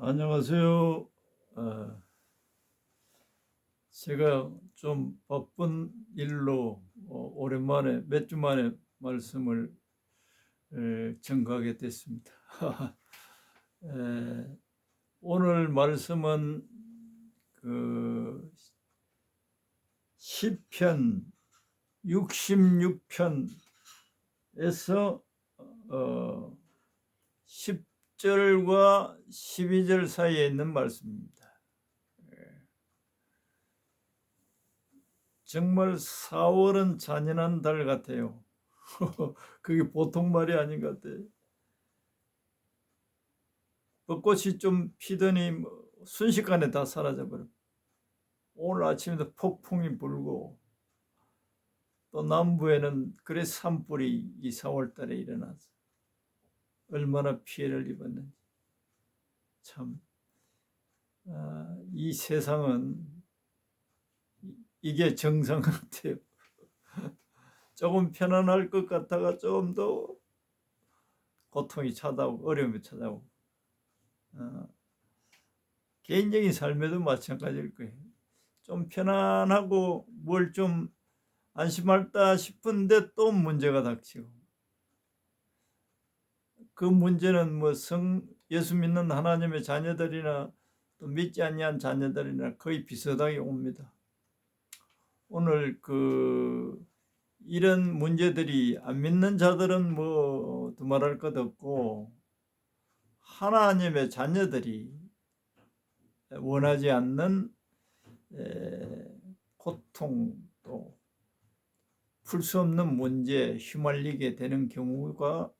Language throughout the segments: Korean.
안녕하세요. 어, 제가 좀 바쁜 일로 오랜만에 몇 주 만에 말씀을 전가하게 됐습니다. 에, 오늘 말씀은 그 시편 66편에서 10절과 12절 사이에 있는 말씀입니다. 정말 4월은 잔인한 달 같아요. 그게 보통 말이 아닌 것 같아요. 벚꽃이 좀 피더니 순식간에 다 사라져버려. 오늘 아침에도 폭풍이 불고 또 남부에는 그래 산불이 이 4월 달에 일어나서 얼마나 피해를 입었는지. 참, 이 세상은 이게 정상 같아요. 조금 편안할 것 같다가 좀 더 고통이 찾아오고 어려움이 찾아오고 개인적인 삶에도 마찬가지일 거예요. 좀 편안하고 뭘 좀 안심할다 싶은데 또 문제가 닥치고, 그 문제는 예수 믿는 하나님의 자녀들이나 또 믿지 아니한 자녀들이나 거의 비슷하게 옵니다. 오늘 이런 문제들이 안 믿는 자들은 두말할 것 없고, 하나님의 자녀들이 원하지 않는 고통, 또 풀 수 없는 문제에 휘말리게 되는 경우가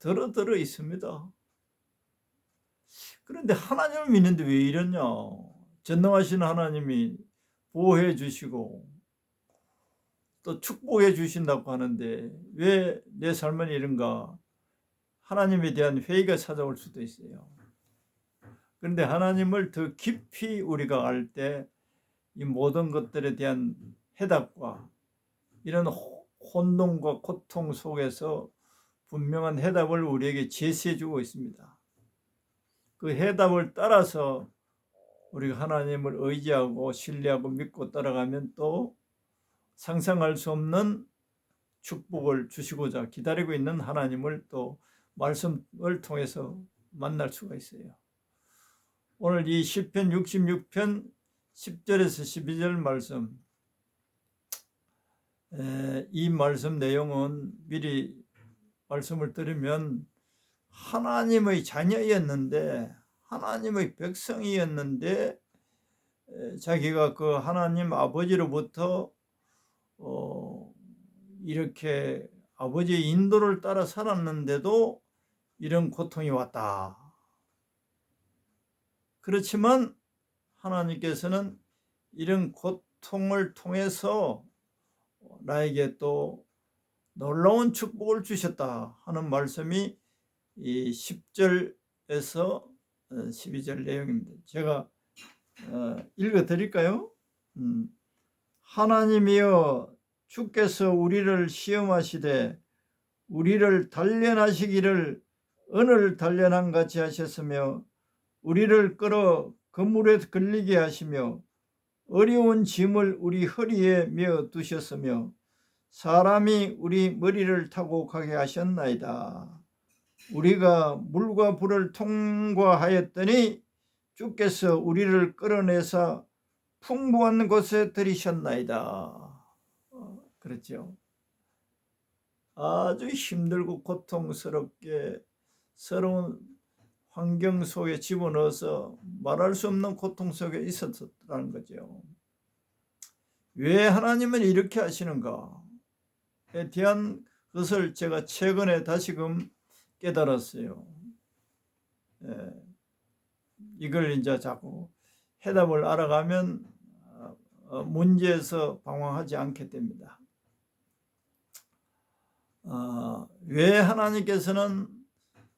더러 있습니다. 그런데 하나님을 믿는데 왜 이러냐? 전능하신 하나님이 보호해 주시고 또 축복해 주신다고 하는데 왜 내 삶은 이런가? 하나님에 대한 회의가 찾아올 수도 있어요. 그런데 하나님을 더 깊이 우리가 알 때 이 모든 것들에 대한 해답과 이런 혼돈과 고통 속에서 분명한 해답을 우리에게 제시해 주고 있습니다. 그 해답을 따라서 우리가 하나님을 의지하고 신뢰하고 믿고 따라가면 또 상상할 수 없는 축복을 주시고자 기다리고 있는 하나님을 또 말씀을 통해서 만날 수가 있어요. 오늘 이 시편 66편 10절에서 12절 말씀, 이 말씀 내용은 미리 말씀을 드리면 하나님의 자녀였는데, 하나님의 백성이었는데 자기가 그 하나님 아버지로부터 이렇게 아버지의 인도를 따라 살았는데도 이런 고통이 왔다. 그렇지만 하나님께서는 이런 고통을 통해서 나에게 또 놀라운 축복을 주셨다 하는 말씀이 이 10절에서 12절 내용입니다. 제가 읽어 드릴까요? 하나님이여, 주께서 우리를 시험하시되 우리를 단련하시기를 은을 단련한 같이 하셨으며, 우리를 끌어 그물에 걸리게 하시며 어려운 짐을 우리 허리에 메어 두셨으며 사람이 우리 머리를 타고 가게 하셨나이다. 우리가 물과 불을 통과하였더니 주께서 우리를 끌어내사 풍부한 곳에 들이셨나이다. 그렇죠. 아주 힘들고 고통스럽게 서러운 환경 속에 집어넣어서 말할 수 없는 고통 속에 있었다는 거죠. 왜 하나님은 이렇게 하시는가에 대한 것을 제가 최근에 다시금 깨달았어요. 이걸 이제 자꾸 해답을 알아가면 문제에서 방황하지 않게 됩니다. 왜 하나님께서는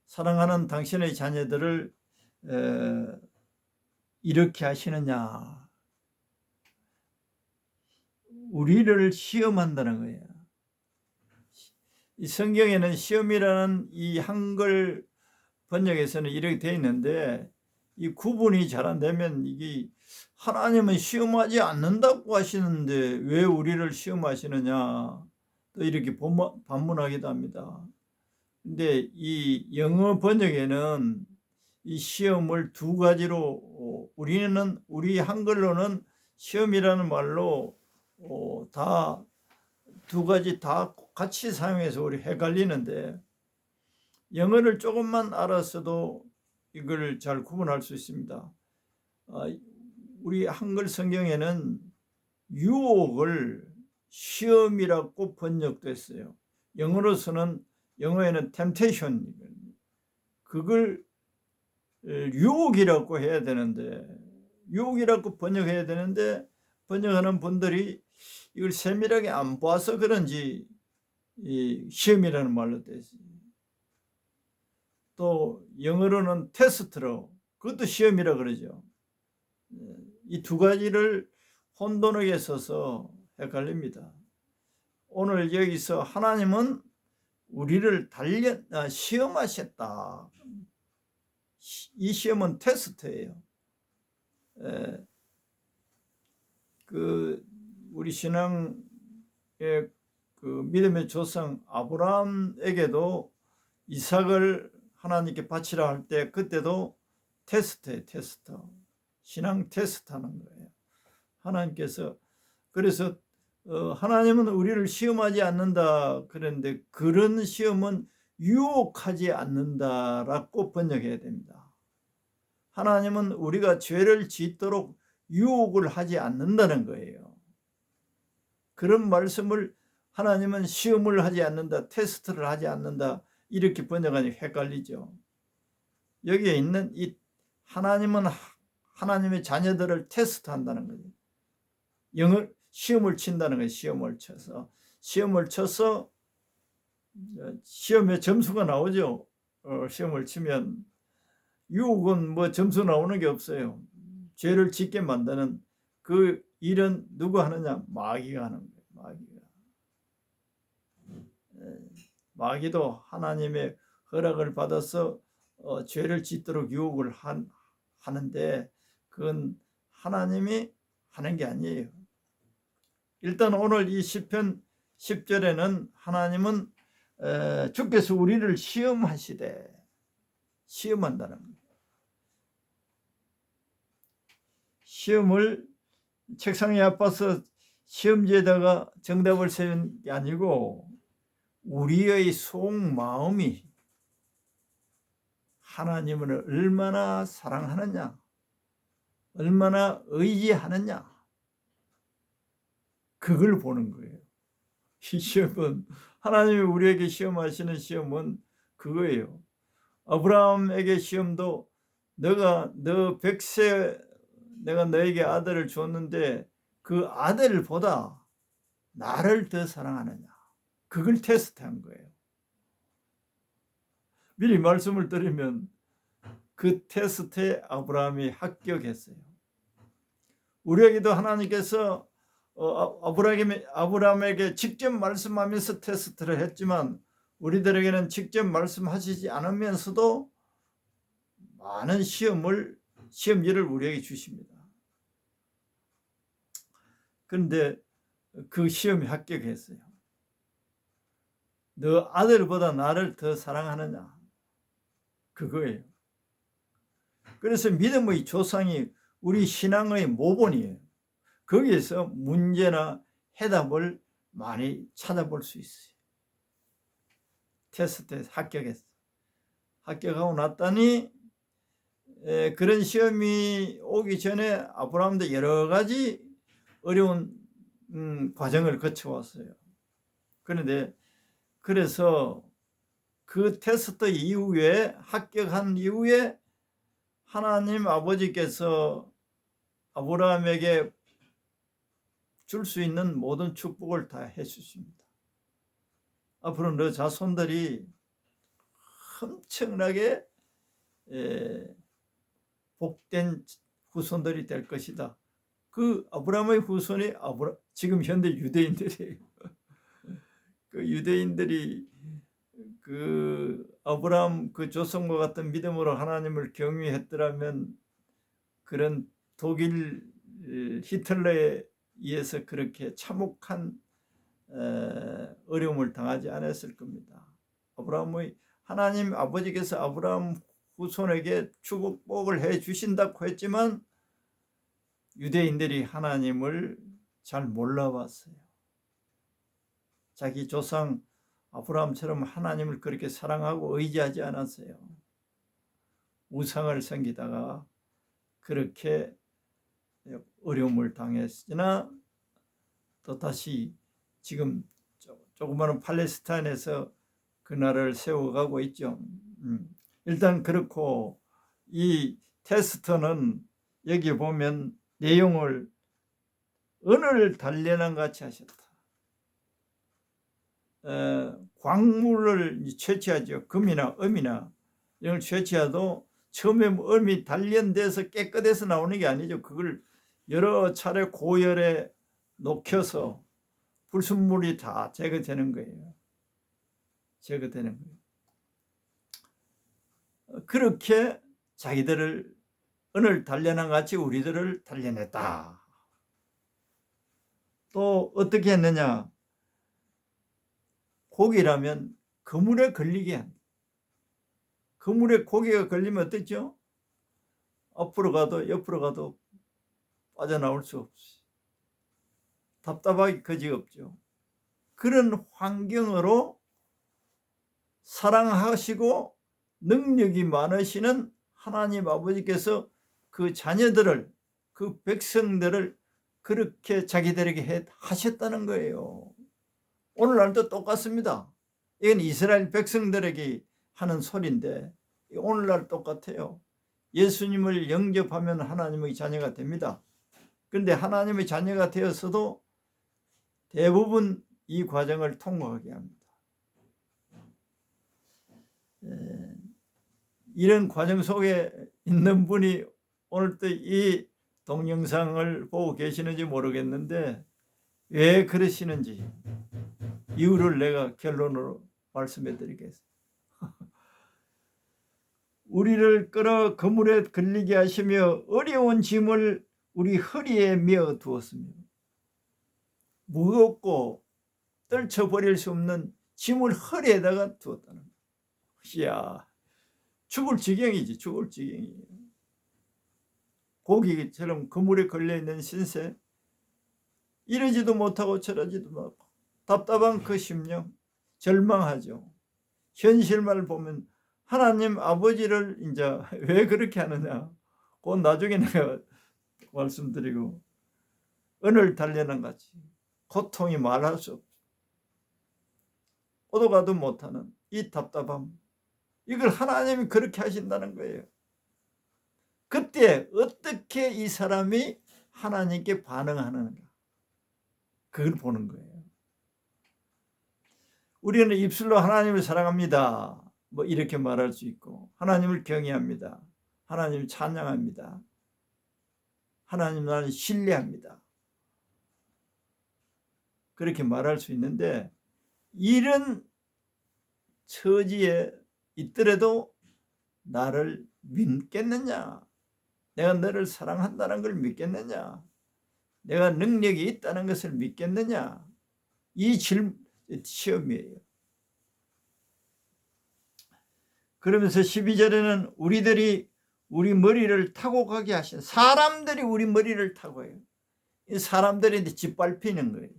사랑하는 당신의 자녀들을 이렇게 하시느냐? 우리를 시험한다는 거예요. 이 성경에는 시험이라는 이 한글 번역에서는 이렇게 되어 있는데 이 구분이 잘 안 되면 이게 하나님은 시험하지 않는다고 하시는데 왜 우리를 시험하시느냐 또 이렇게 반문하기도 합니다. 근데 이 영어 번역에는 이 시험을 두 가지로 우리 한글로는 시험이라는 말로 다 두 가지 다 같이 사용해서 우리 헷갈리는데 영어를 조금만 알았어도 이걸 잘 구분할 수 있습니다. 우리 한글 성경에는 유혹을 시험이라고 번역됐어요. 영어에는 temptation, 그걸 유혹이라고 해야 되는데 유혹이라고 번역해야 되는데 번역하는 분들이 이걸 세밀하게 안 봐서 그런지 이 시험이라는 말로 됐어요. 또 영어로는 테스트로, 그것도 시험이라 그러죠. 이 두 가지를 혼돈하게 써서 헷갈립니다. 오늘 여기서 하나님은 우리를 시험하셨다. 이 시험은 테스트예요. 우리 신앙의 믿음의 조상 아브라함에게도 이삭을 하나님께 바치라 할 때 그때도 테스트예요. 테스트. 신앙 테스트하는 거예요. 하나님께서 그래서 하나님은 우리를 시험하지 않는다 그랬는데 그런 시험은 유혹하지 않는다라고 번역해야 됩니다. 하나님은 우리가 죄를 짓도록 유혹을 하지 않는다는 거예요. 그런 말씀을 하나님은 시험을 하지 않는다, 테스트를 하지 않는다 이렇게 번역하니 헷갈리죠. 여기에 있는 이 하나님은 하나님의 자녀들을 테스트한다는 거죠. 시험을 친다는 거예요. 시험을 쳐서 시험에 점수가 나오죠. 시험을 치면 유혹은 뭐 점수 나오는 게 없어요. 죄를 짓게 만드는 그 일은 누가 하느냐? 마귀가 하는 거예요. 마귀도 하나님의 허락을 받아서 죄를 짓도록 유혹을 하는데 그건 하나님이 하는 게 아니에요. 일단 오늘 이 시편 10절에는 하나님은 주께서 우리를 시험한다는 거예요. 시험을 책상에 앞에서 시험지에다가 정답을 세운 게 아니고 우리의 속마음이 하나님을 얼마나 사랑하느냐, 얼마나 의지하느냐, 그걸 보는 거예요. 이 시험은 하나님이 우리에게 시험하시는 시험은 그거예요. 아브라함에게 시험도 너 100세 내가 너에게 아들을 줬는데 그 아들보다 나를 더 사랑하느냐, 그걸 테스트한 거예요. 미리 말씀을 드리면 그 테스트에 아브라함이 합격했어요. 우리에게도 하나님께서 아브라함에게 직접 말씀하면서 테스트를 했지만 우리들에게는 직접 말씀하시지 않으면서도 많은 시험지를 우리에게 주십니다. 그런데 그 시험에 합격했어요. 너 아들보다 나를 더 사랑하느냐, 그거예요. 그래서 믿음의 조상이 우리 신앙의 모본이에요. 거기에서 문제나 해답을 많이 찾아볼 수 있어요. 테스트에 합격했어. 합격하고 났더니 그런 시험이 오기 전에 아브라함도 여러 가지 어려운 과정을 거쳐왔어요. 그래서 그 테스트 이후에 합격한 이후에 하나님 아버지께서 아브라함에게 줄 수 있는 모든 축복을 다 해주십니다. 앞으로 너 자손들이 엄청나게 복된 후손들이 될 것이다. 그 아브라함의 후손이 지금 현대 유대인들이에요. 그 유대인들이 그 아브라함 그 조성과 같은 믿음으로 하나님을 경외했더라면 그런 독일 히틀러에 의해서 그렇게 참혹한 어려움을 당하지 않았을 겁니다. 아브라함의 하나님 아버지께서 아브라함 후손에게 축복을 해 주신다고 했지만 유대인들이 하나님을 잘 몰라봤어요. 자기 조상 아브라함처럼 하나님을 그렇게 사랑하고 의지하지 않았어요. 우상을 섬기다가 그렇게 어려움을 당했으나 또 다시 지금 조그마한 팔레스타인에서 그 나라를 세워가고 있죠. 일단 그렇고 이 테스트는 여기 보면 내용을 은을 단련한 같이 하셨다. 광물을 채취하죠. 금이나 음이나 이런 걸 채취해도 처음에 음이 단련돼서 깨끗해서 나오는 게 아니죠. 그걸 여러 차례 고열에 녹여서 불순물이 다 제거되는 거예요. 제거되는 거예요. 그렇게 자기들을 은을 단련한 같이 우리들을 단련했다. 또 어떻게 했느냐? 고기라면 그물에 걸리게 한다. 그물에 고기가 걸리면 어떻죠? 앞으로 가도 옆으로 가도 빠져나올 수 없이 답답하기 그지없죠. 그런 환경으로 사랑하시고 능력이 많으시는 하나님 아버지께서 그 자녀들을, 그 백성들을 그렇게 자기들에게 하셨다는 거예요. 오늘날도 똑같습니다. 이건 이스라엘 백성들에게 하는 소리인데 오늘날 똑같아요. 예수님을 영접하면 하나님의 자녀가 됩니다. 그런데 하나님의 자녀가 되었어도 대부분 이 과정을 통과하게 합니다. 이런 과정 속에 있는 분이 오늘 또 이 동영상을 보고 계시는지 모르겠는데 왜 그러시는지 이유를 내가 결론으로 말씀해 드리겠습니다. 우리를 끌어 그물에 걸리게 하시며 어려운 짐을 우리 허리에 메어 두었습니다. 무겁고 떨쳐버릴 수 없는 짐을 허리에다가 두었다는 거예요. 이야, 죽을 지경이지, 죽을 지경이에요. 고기처럼 그물에 걸려있는 신세, 이러지도 못하고 저러지도 못하고 답답한 그 심령, 절망하죠. 현실만 보면 하나님 아버지를 이제 왜 그렇게 하느냐, 그건 나중에 내가 말씀드리고, 은을 단련한 같이 고통이 말할 수 없죠. 오도 가도 못하는 이 답답함, 이걸 하나님이 그렇게 하신다는 거예요. 그때 어떻게 이 사람이 하나님께 반응하는가, 그걸 보는 거예요. 우리는 입술로 하나님을 사랑합니다, 뭐 이렇게 말할 수 있고, 하나님을 경외합니다, 하나님을 찬양합니다, 하나님 나는 신뢰합니다, 그렇게 말할 수 있는데, 이런 처지에 있더라도 나를 믿겠느냐, 내가 너를 사랑한다는 걸 믿겠느냐, 내가 능력이 있다는 것을 믿겠느냐, 이 시험이에요. 그러면서 12절에는 우리들이 우리 머리를 타고 가게 하신, 사람들이 우리 머리를 타고 해요. 이 사람들이 짓밟히는 거예요.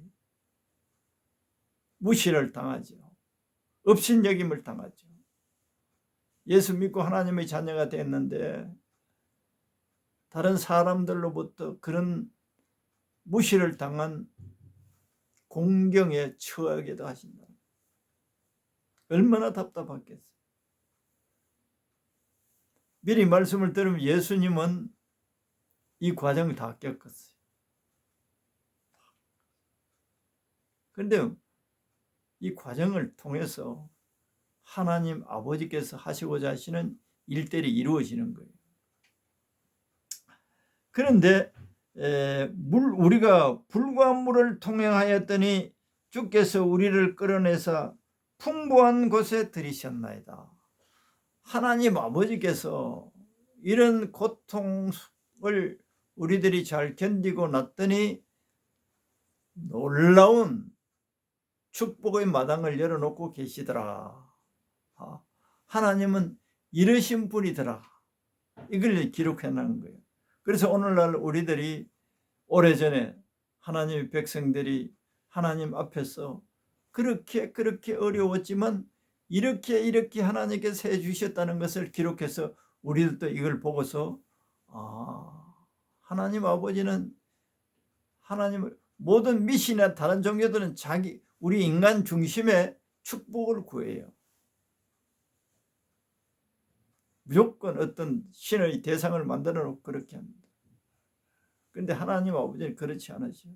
무시를 당하죠. 업신여김을 당하죠. 예수 믿고 하나님의 자녀가 됐는데 다른 사람들로부터 그런 무시를 당한 공경에 처하게도 하신다. 얼마나 답답했겠어요. 미리 말씀을 들으면 예수님은 이 과정을 다 겪었어요. 그런데 이 과정을 통해서 하나님 아버지께서 하시고자 하시는 일들이 이루어지는 거예요. 그런데 우리가 불과 물을 통행하였더니 주께서 우리를 끌어내사 풍부한 곳에 들이셨나이다. 하나님 아버지께서 이런 고통을 우리들이 잘 견디고 났더니 놀라운 축복의 마당을 열어놓고 계시더라. 하나님은 이러신 분이더라. 이걸 기록해 놓은 거예요. 그래서 오늘날 우리들이 오래전에 하나님의 백성들이 하나님 앞에서 그렇게 어려웠지만 이렇게 하나님께서 해주셨다는 것을 기록해서 우리들도 이걸 보고서 하나님 아버지는 하나님을 모든 미신이나 다른 종교들은 우리 인간 중심의 축복을 구해요. 무조건 어떤 신의 대상을 만들어 놓고 그렇게 합니다. 그런데 하나님 아버지는 그렇지 않으셔.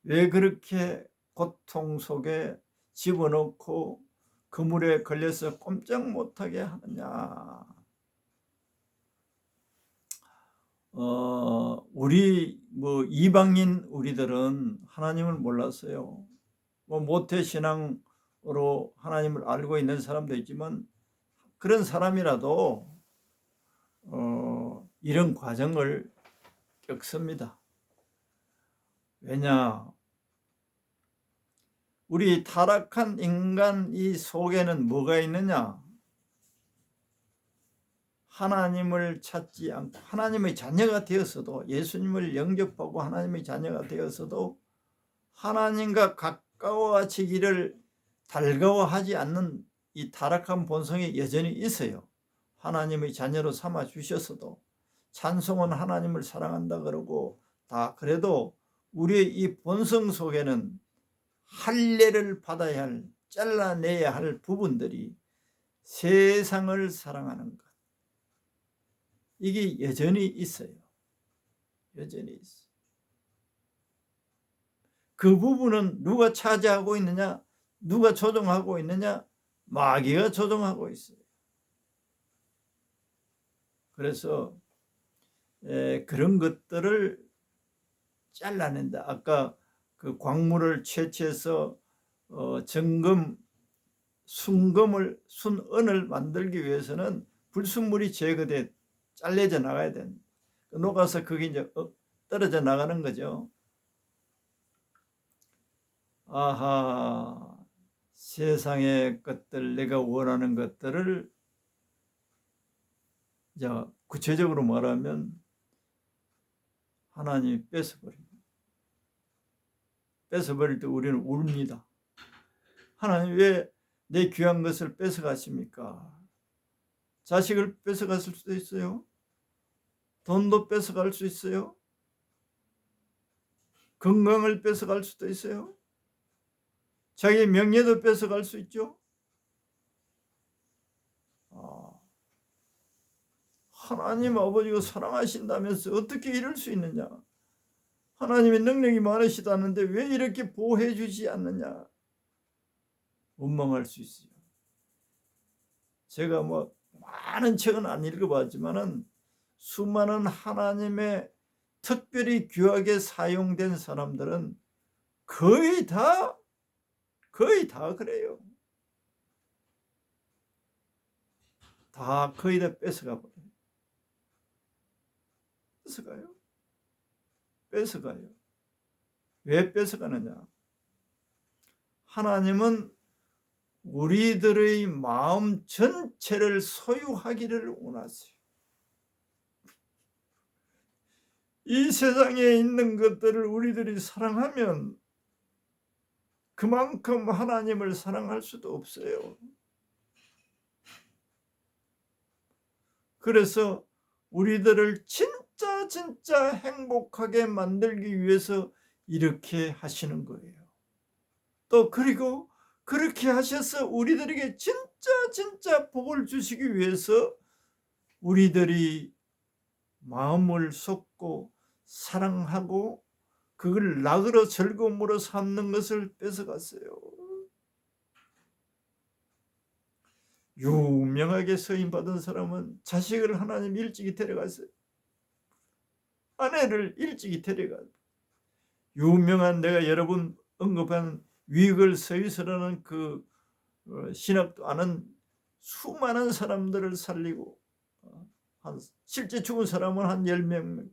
왜 그렇게 고통 속에 집어넣고 그물에 걸려서 꼼짝 못하게 하느냐. 우리 이방인 우리들은 하나님을 몰랐어요. 모태신앙으로 하나님을 알고 있는 사람도 있지만 그런 사람이라도 이런 과정을 겪습니다. 왜냐? 우리 타락한 인간 이 속에는 뭐가 있느냐? 하나님을 찾지 않고 하나님의 자녀가 되었어도, 예수님을 영접하고 하나님의 자녀가 되었어도 하나님과 가까워지기를 달가워하지 않는 이 타락한 본성이 여전히 있어요. 하나님의 자녀로 삼아 주셨어도, 찬송은 하나님을 사랑한다 그러고 다 그래도 우리의 이 본성 속에는 할례를 받아야 할, 잘라내야 할 부분들이 세상을 사랑하는 것, 이게 여전히 있어요. 여전히 있어요. 그 부분은 누가 차지하고 있느냐? 누가 조종하고 있느냐? 마귀가 조종하고 있어요. 그래서 그런 것들을 잘라낸다. 아까 그 광물을 채취해서 정금, 순은을 만들기 위해서는 불순물이 제거돼 잘려져 나가야 됩니다. 녹아서 그게 이제 떨어져 나가는 거죠. 아하, 세상의 것들, 내가 원하는 것들을 이제 구체적으로 말하면 하나님이 뺏어버립니다. 뺏어버릴 때 우리는 웁니다. 하나님 왜 내 귀한 것을 뺏어가십니까? 자식을 뺏어갔을 수도 있어요. 돈도 뺏어갈 수 있어요. 건강을 뺏어갈 수도 있어요. 자기 명예도 뺏어갈 수 있죠. 하나님 아버지가 사랑하신다면서 어떻게 이럴 수 있느냐? 하나님의 능력이 많으시다는데 왜 이렇게 보호해 주지 않느냐? 원망할 수 있어요. 제가 많은 책은 안 읽어봤지만은 수많은 하나님의 특별히 귀하게 사용된 사람들은 거의 다 그래요. 거의 다 뺏어가 버려요. 뺏어가요. 왜 뺏어가느냐? 하나님은 우리들의 마음 전체를 소유하기를 원하세요. 이 세상에 있는 것들을 우리들이 사랑하면 그만큼 하나님을 사랑할 수도 없어요. 그래서 우리들을 진짜 행복하게 만들기 위해서 이렇게 하시는 거예요. 또 그리고 그렇게 하셔서 우리들에게 진짜 복을 주시기 위해서 우리들이 마음을 쏟고 사랑하고 그걸 낙으로 즐거움으로 삼는 것을 뺏어갔어요. 유명하게 서임받은 사람은 자식을 하나님 일찍이 데려갔어요. 아내를 일찍이 데려갔어요. 유명한, 내가 여러 번 언급한 위익을 서유서라는 그 신학도 아는 수많은 사람들을 살리고 실제 죽은 사람은 한 10명,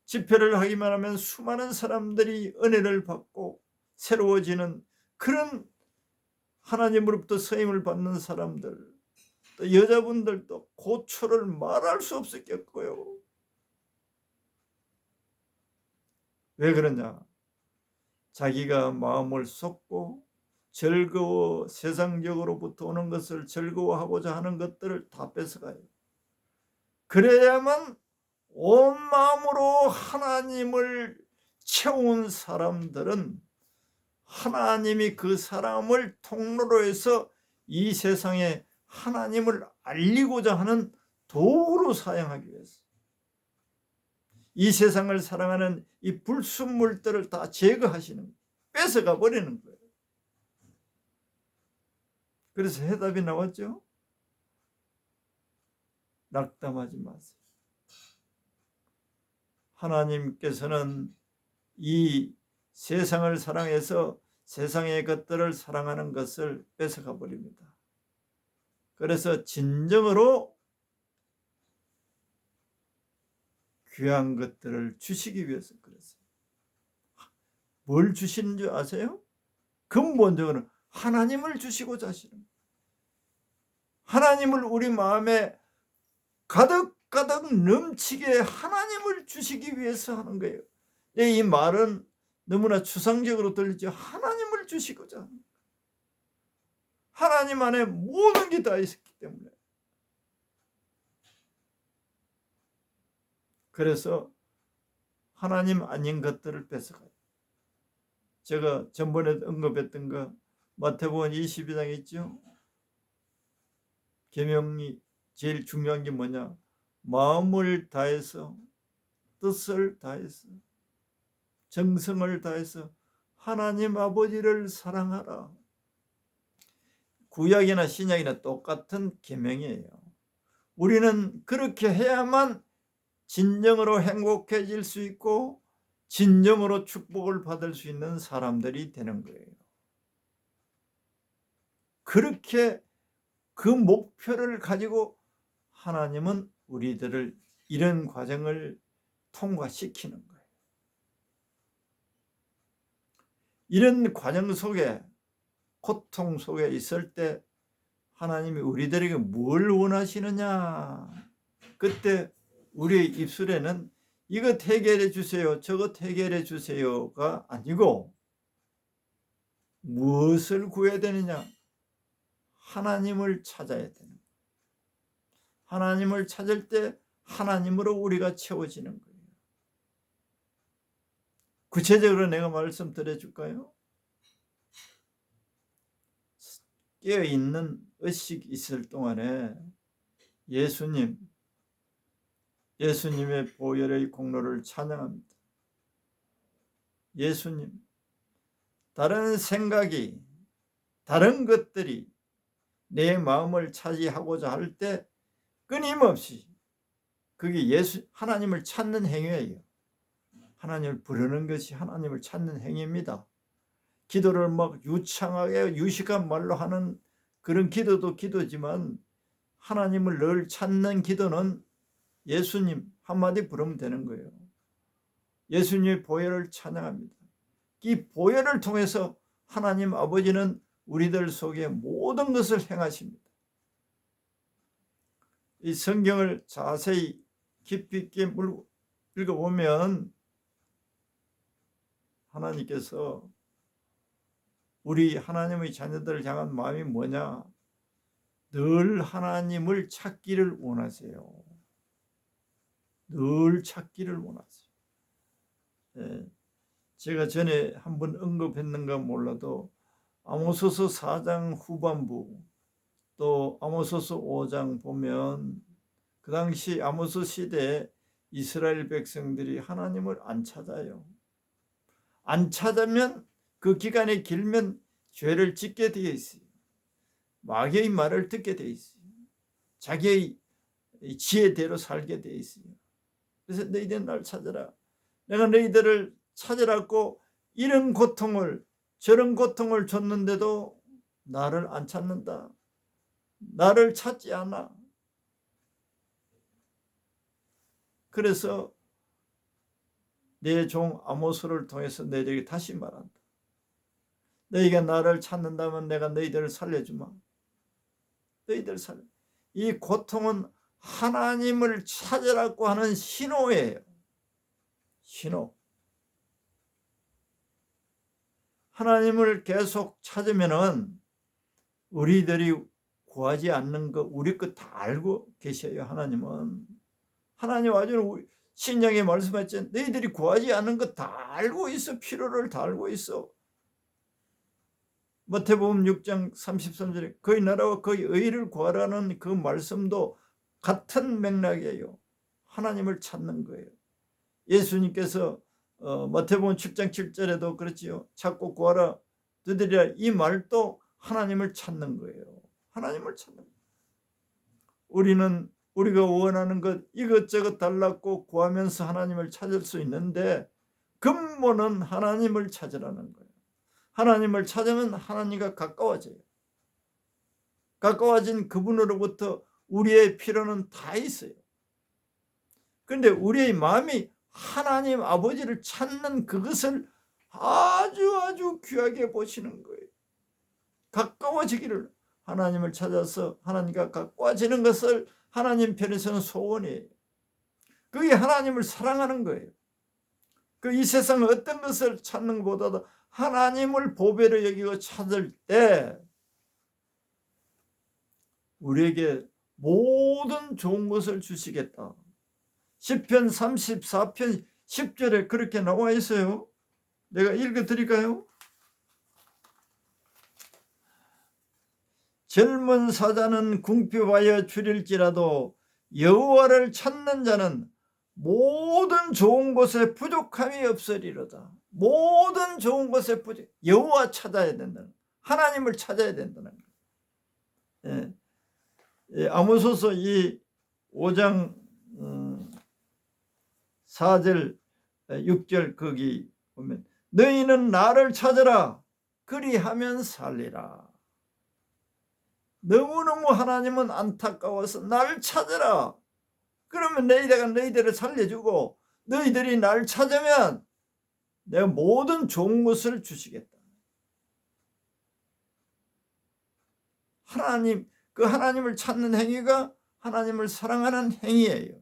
집회를 하기만 하면 수많은 사람들이 은혜를 받고 새로워지는 그런 하나님으로부터 서임을 받는 사람들, 또 여자분들도 고초를 말할 수 없이 겪어요. 왜 그러냐? 자기가 마음을 쏟고 즐거워 세상적으로부터 오는 것을 즐거워하고자 하는 것들을 다 뺏어가요. 그래야만 온 마음으로 하나님을 채운 사람들은 하나님이 그 사람을 통로로 해서 이 세상에 하나님을 알리고자 하는 도구로 사용하기 위해서 이 세상을 사랑하는 이 불순물들을 다 제거하시는, 뺏어가 버리는 거예요. 그래서 해답이 나왔죠. 낙담하지 마세요. 하나님께서는 이 세상을 사랑해서 세상의 것들을 사랑하는 것을 뺏어가 버립니다. 그래서 진정으로 귀한 것들을 주시기 위해서 그랬어요. 뭘 주시는 줄 아세요? 근본적으로 하나님을 주시고자 하시는 거예요. 하나님을 우리 마음에 가득 넘치게 하나님을 주시기 위해서 하는 거예요. 이 말은 너무나 추상적으로 들리죠. 하나님을 주시고자 하는 거예요. 하나님 안에 모든 게 다 있었기 때문에. 그래서 하나님 아닌 것들을 뺏어가요. 제가 전번에 언급했던 거 마태복음 22장 있죠. 계명이 제일 중요한 게 뭐냐? 마음을 다해서, 뜻을 다해서, 정성을 다해서 하나님 아버지를 사랑하라. 구약이나 신약이나 똑같은 계명이에요. 우리는 그렇게 해야만 진정으로 행복해질 수 있고 진정으로 축복을 받을 수 있는 사람들이 되는 거예요. 그렇게 그 목표를 가지고 하나님은 우리들을 이런 과정을 통과시키는 거예요. 이런 과정 속에, 고통 속에 있을 때 하나님이 우리들에게 뭘 원하시느냐? 그때 우리의 입술에는 이것 해결해 주세요, 저것 해결해 주세요가 아니고 무엇을 구해야 되느냐? 하나님을 찾아야 되는 거예요. 하나님을 찾을 때 하나님으로 우리가 채워지는 거예요. 구체적으로 내가 말씀드려 줄까요? 깨어있는 의식 있을 동안에 예수님의 보혈의 공로를 찬양합니다. 예수님, 다른 생각이, 다른 것들이 내 마음을 차지하고자 할 때 끊임없이 그게 하나님을 찾는 행위예요. 하나님을 부르는 것이 하나님을 찾는 행위입니다. 기도를 막 유창하게 유식한 말로 하는 그런 기도도 기도지만 하나님을 늘 찾는 기도는 예수님 한마디 부르면 되는 거예요. 예수님의 보혈을 찬양합니다. 이 보혈을 통해서 하나님 아버지는 우리들 속에 모든 것을 행하십니다. 이 성경을 자세히 깊이 있게 읽어보면 하나님께서 우리 하나님의 자녀들을 향한 마음이 뭐냐? 늘 하나님을 찾기를 원하세요. 늘 찾기를 원하세요. 제가 전에 한번 언급했는가 몰라도 아모스서 4장 후반부 또 아모스서 5장 보면 그 당시 아모스 시대에 이스라엘 백성들이 하나님을 안 찾아요. 안 찾으면 그 기간이 길면 죄를 짓게 되어 있어요. 마귀의 말을 듣게 되어 있어요. 자기의 지혜대로 살게 되어 있어요. 그래서 너희들 날 찾아라. 내가 너희들을 찾으라고 이런 고통을 저런 고통을 줬는데도 나를 안 찾는다. 나를 찾지 않아. 그래서 내 종 아모스를 통해서 너희에게 다시 말한다. 너희가 나를 찾는다면 내가 너희들을 살려주마. 너희들 살려. 이 고통은 하나님을 찾으라고 하는 신호예요. 신호. 하나님을 계속 찾으면은 우리들이 구하지 않는 거 우리 것 다 알고 계셔요. 하나님은. 하나님 아주 신약에 말씀했지, 너희들이 구하지 않는 거 다 알고 있어. 필요를 다 알고 있어. 마태복음 6장 33절에 그의 나라와 그의 의를 구하라는 그 말씀도 같은 맥락이에요. 하나님을 찾는 거예요. 예수님께서 마태복음 7장 7절에도 그렇지요. 찾고 구하라 두드리라, 이 말도 하나님을 찾는 거예요. 하나님을 찾는 거예요. 우리는 우리가 원하는 것 이것저것 달라고 구하면서 하나님을 찾을 수 있는데 근본은 하나님을 찾으라는 거예요. 하나님을 찾으면 하나님과 가까워져요. 가까워진 그분으로부터 우리의 필요는 다 있어요. 그런데 우리의 마음이 하나님 아버지를 찾는 그것을 아주 귀하게 보시는 거예요. 가까워지기를, 하나님을 찾아서 하나님과 가까워지는 것을 하나님 편에서는 소원이에요. 그게 하나님을 사랑하는 거예요. 그 이 세상 어떤 것을 찾는 것보다도 하나님을 보배로 여기고 찾을 때 우리에게 모든 좋은 것을 주시겠다. 시편 34편 10절에 그렇게 나와 있어요. 내가 읽어 드릴까요? 젊은 사자는 궁핍하여 줄일지라도 여호와를 찾는 자는 모든 좋은 것에 부족함이 없으리로다. 모든 좋은 것에 여호와 찾아야 된다는, 하나님을 찾아야 된다는 거예요. 아모스서 이 5장 4절 6절 거기 보면 너희는 나를 찾으라 그리하면 살리라. 너무너무 하나님은 안타까워서 나를 찾으라. 그러면 내가 너희들을 살려주고 너희들이 나를 찾으면 내가 모든 좋은 것을 주시겠다. 하나님, 그 하나님을 찾는 행위가 하나님을 사랑하는 행위예요.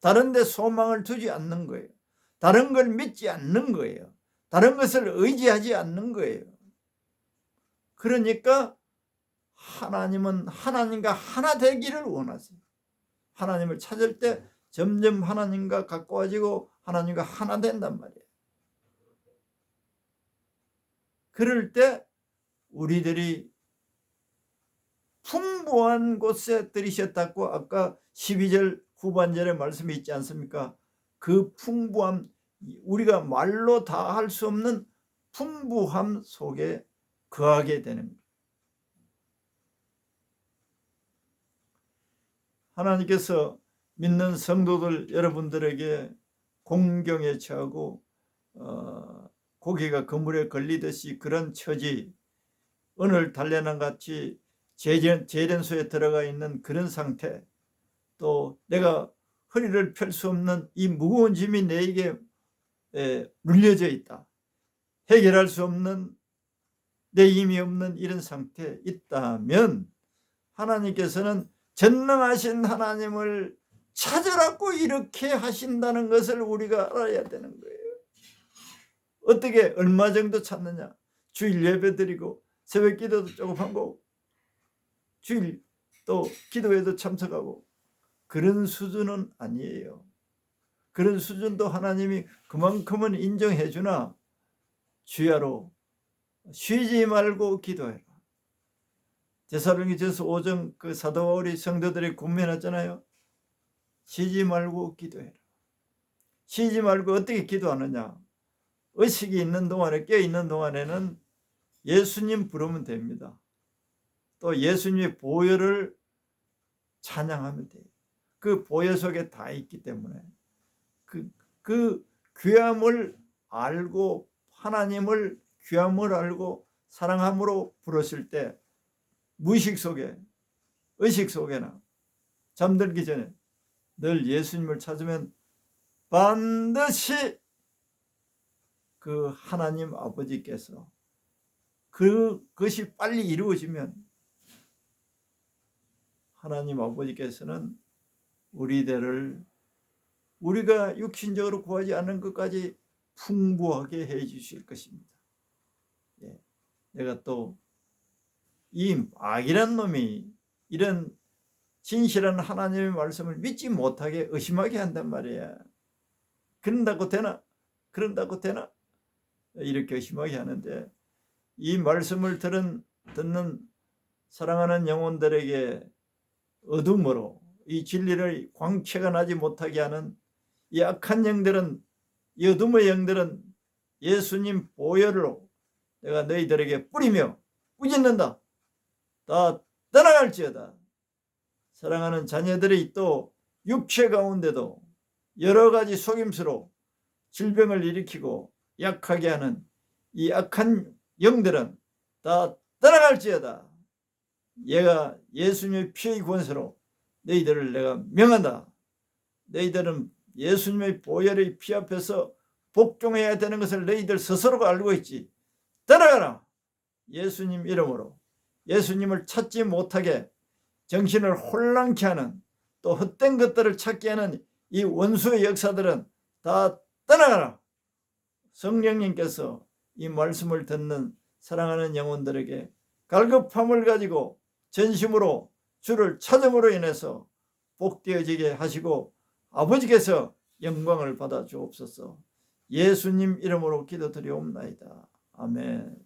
다른 데 소망을 두지 않는 거예요. 다른 걸 믿지 않는 거예요. 다른 것을 의지하지 않는 거예요. 그러니까 하나님은 하나님과 하나 되기를 원하세요. 하나님을 찾을 때 점점 하나님과 가까워지고 하나님과 하나 된단 말이에요. 그럴 때 우리들이 풍부한 곳에 들이셨다고 아까 12절 후반절에 말씀이 있지 않습니까? 그 풍부함, 우리가 말로 다 할 수 없는 풍부함 속에 거하게 되는 거예요. 하나님께서 믿는 성도들 여러분들에게 공경에 처하고 고개가 그물에 걸리듯이 그런 처지, 오늘 단련한 같이 재련소에 들어가 있는 그런 상태, 또 내가 허리를 펼 수 없는 이 무거운 짐이 내게 눌려져 있다, 해결할 수 없는, 내 힘이 없는 이런 상태에 있다면 하나님께서는 전능하신 하나님을 찾으라고 이렇게 하신다는 것을 우리가 알아야 되는 거예요. 어떻게 얼마 정도 찾느냐? 주일 예배 드리고 새벽 기도도 조금 하고 주일 또 기도회도 참석하고 그런 수준은 아니에요. 그런 수준도 하나님이 그만큼은 인정해 주나 주야로 쉬지 말고 기도해라. 데살로니가전서 5장 그 사도 바울이 성도들이 권면했잖아요. 쉬지 말고 기도해라. 쉬지 말고 어떻게 기도하느냐? 의식이 있는 동안에, 깨어 있는 동안에는 예수님 부르면 됩니다. 또 예수님의 보혈을 찬양하면 돼요. 그 보혈 속에 다 있기 때문에 그 귀함을 알고 하나님을 귀함을 알고 사랑함으로 부르실 때 무의식 속에, 의식 속에나 잠들기 전에 늘 예수님을 찾으면 반드시 그 하나님 아버지께서 그것이 빨리 이루어지면 하나님 아버지께서는 우리들을 우리가 육신적으로 구하지 않는 것까지 풍부하게 해 주실 것입니다. 예. 내가 또 이 악이란 놈이 이런 진실한 하나님의 말씀을 믿지 못하게 의심하게 한단 말이야. 그런다고 되나? 그런다고 되나? 이렇게 의심하게 하는데, 이 말씀을 듣는 사랑하는 영혼들에게 어둠으로 이 진리를 광채가 나지 못하게 하는 이 악한 영들은, 이 어둠의 영들은 예수님 보혈로 내가 너희들에게 뿌리며 꾸짖는다. 다 떠나갈지어다. 사랑하는 자녀들이 또 육체 가운데도 여러 가지 속임수로 질병을 일으키고 약하게 하는 이 악한 영들은 다 떠나갈지어다. 얘가 예수님의 피의 권세로 너희들을 내가 명한다. 너희들은 예수님의 보혈의 피 앞에서 복종해야 되는 것을 너희들 스스로가 알고 있지. 떠나가라. 예수님 이름으로 예수님을 찾지 못하게 정신을 혼란케 하는, 또 헛된 것들을 찾게 하는 이 원수의 역사들은 다 떠나가라. 성령님께서 이 말씀을 듣는 사랑하는 영혼들에게 갈급함을 가지고 전심으로 주를 찾음으로 인해서 복되어지게 하시고 아버지께서 영광을 받아 주옵소서. 예수님 이름으로 기도드리옵나이다. 아멘.